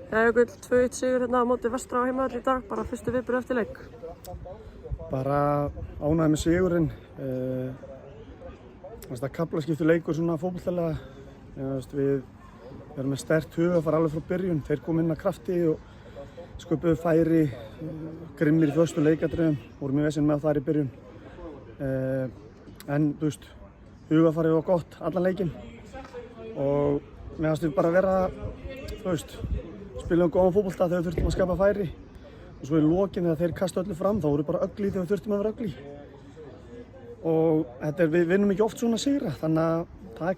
Jökull, 2-1 sigur hérna á móti Vestra á heimavelli í dag, bara fyrstu viðbrögð eftir leik. Bara ánægður með sigurinn. Það kaflaskiptur leikur svona fótboltalega. Við erum með sterkt hugarfar alveg frá byrjun. Þeir komu inn að krafti og sköpuðu færi, grimmir í fyrstu leikadröðum, voru mjög vesinn með það í byrjun. En hugarfarið var gott allan leikinn og mér fannst við bara vera, spilum góðan fótbolta þegar við þurftum að skapa færi og svo í lokin þegar þeir kastu öllu fram þá voru bara ugly þegar við þurftum að vera ugly. Og við vinnum ekki oft svona sigra, þannig að það er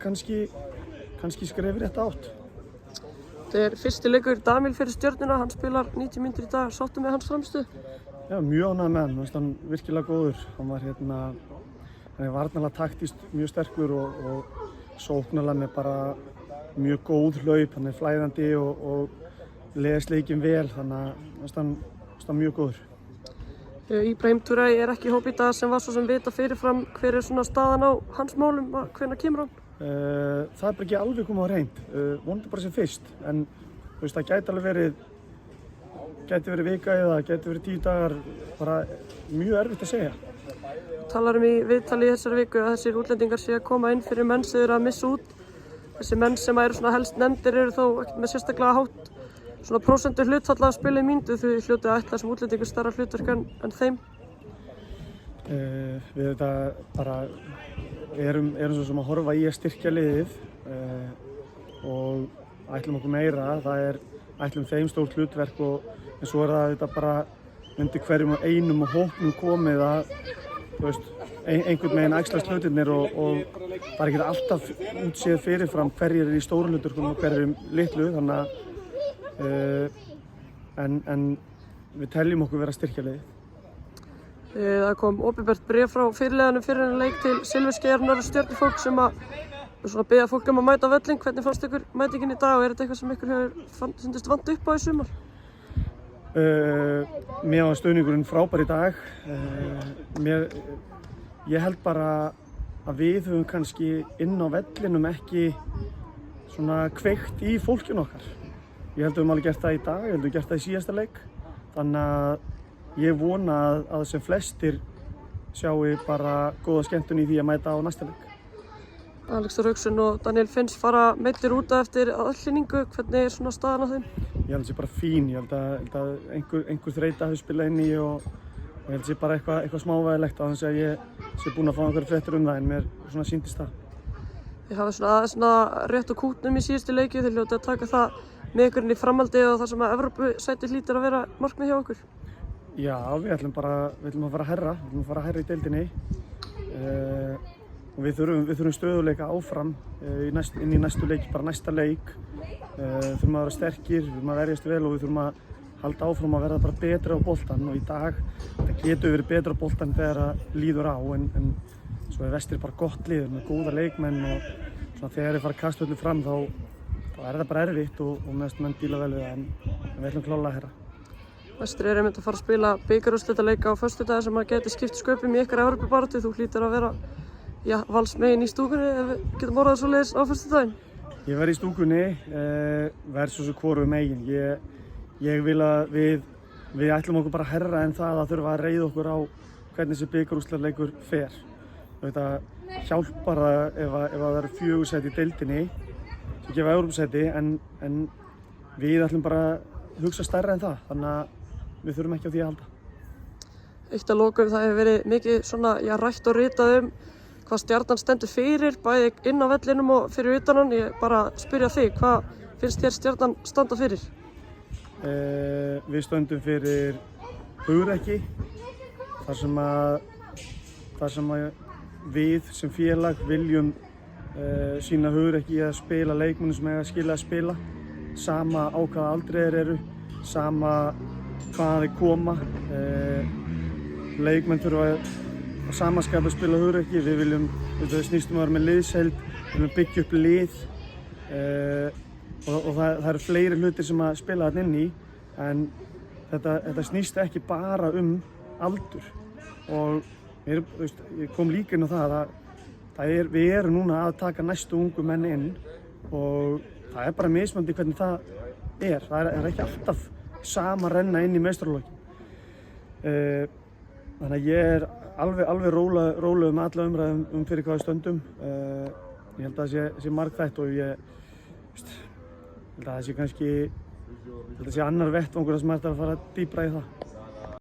kannski skref í rétta átt. Þetta er fyrsti leikur Damil fyrir Stjörnuna, hann spilar 90 mínútur í dag, sáttu með hans frammistöðu? Já, mjög ánægður með hann, mér finnst hann virkilega góður. Hann er varnarlega taktískt mjög sterkur og sóknarlega með bara mjög góð hlaup, hann er flæðandi og les leikinn vel, þannig að mér finnst hann mjög góður. Íbrahim Touré er ekki í hóp í dag sem var svo sem vita fyrirfram. Hver er svona staðan á hans málum, hvenær kemur hann? Það er bara ekki alveg komið á hreint, vonandi bara sem fyrst, en það gæti alveg verið vika eða gæti verið 10 dagar, bara mjög erfitt að segja. Talar í viðtali í þessari viku að þessir útlendingar sé að koma inn fyrir menn sem eru að missa út. Þessi menn sem eru svona helst nefndir eru þó ekkert með sérstaklega hátt svona prósentu hlutfall af spila í mínútu, þau hljótið að ætla þessum útlendingur stærra hlutverk en þeim. Við erum svo sem að horfa í að styrkja liðið og ætlum okkur meira, ætlum þeim stórt hlutverk en svo er það bara undir hverjum og einum og hópnum komið að einhvern veginn æxlast hlutirnir og það er ekki alltaf útséð fyrirfram hverjir eru í stóru hlutverkum og hverjir eru litlu, þannig að en við teljum okkur vera að styrkja liðið. Það kom opinbert bréf frá fyrirliðanum fyrir þennan leik til Silfurskeiðarnar og Stjörnufólk sem að biðja fólk um að mæta á völlinn. Hvernig fannst ykkur mætingin í dag og er þetta eitthvað sem ykkur hefur fundist vant upp á í sumar? Mér var stuðningurinn frábær í dag. Ég held bara að við höfum kannski inn á vellinum ekki svona kveikt í fólkinu okkar. Ég held að við höfum alveg gert það í dag, ég held að við höfum gert það í síðasta leik. Þannig að ég vona að sem flestir sjáu bara góða skemmtun í því að mæta á næsta leik. Alex Þór Hauksson og Daniel Finns fara meiddir út eftir aðhlynningu. Hvernig er svona staðan á þeim? Ég held að það sé bara fín. Ég held að einhver þreyta hafi spilað inn í og ég held að það sé bara eitthvað smávægilegt á þess að ég sé búinn að fá einhverjar fréttir um það en mér svona sýndist það. Þið hafið svona rétt á kútnum í síðustu leikju. Þið hljótið að taka það með ykkur inn í framhaldi og það sem að Evrópusætið hlýtur að vera markmið hjá okkur. Já, við ætlum að fara hærra. Við ætlum að fara hærra í deildinni. Og við þurfum stöðuleika áfram inn í næstu leik, bara næsta leik. Þurfum að vera sterkir, við þurfum að verjast vel og við þurfum að halda áfram að verða bara betri á boltann og í dag það getur verið betra á boltann þegar það líður á en svo er Vestri bara gott lið með góða leikmenn og svona þegar þeir fara að kasta öllu fram þá er það bara erfitt og meðast menn díla vel við það en við ætlum klárlega að herra. Vestri er einmitt að fara að spila bikarúrslitaleika á föstudaginn sem að geti skipt sköpum í ykkar Evrópubaráttu. Þú hlýtur að vera valsmegin í stúkunni ef við getum orðað svoleiðis á föstudaginn. Ég verð í stúkunni, verð svo sem hvoru megin. Ég vil að við ætlum okkur bara herra en það að þurfa að reiða okkur á hvernig þessi bikarúrslitaleikur fer. Þetta hjálpar það ef það eru 4 sæti í deildinni sem gefa Evrópusæti en við ætlum bara að hugsa stærra en það, þannig að við þurfum ekki á því að halda. Eitt að lokum, það hefur verið mikið svona, rætt og ritað hvað Stjarnan stendur fyrir, bæði inn á vellinum og fyrir utan hann. Ég bara spyrja þig, hvað finnst þér Stjarnan standa fyrir? Við stöndum fyrir hugrekki, þar sem að við sem félag viljum sýna hugrekki í að spila leikmennum sem eiga að skilja að spila, sama á hvaða aldri þeir eru, sama hvaðan þeir koma. Leikmenn þurfa að samaskap að spila hugrekki, við snýstum að vera með liðsheild, við viljum byggja upp lið og það eru fleiri hlutir sem að spila þarna inn í en þetta snýst ekki bara aldur og ég kom líka inn á það að við erum núna að taka næstu ungu menn inn og það er bara mismunandi hvernig það það er ekki alltaf sama renna inn í meistaralokin. Þannig að ég er alveg rólegur með alla umræðum fyrir hvað við stöndum. Ég held að það sé margþætt og ég held að það sé kannski annar vettvangur sem er að fara dýpra í það.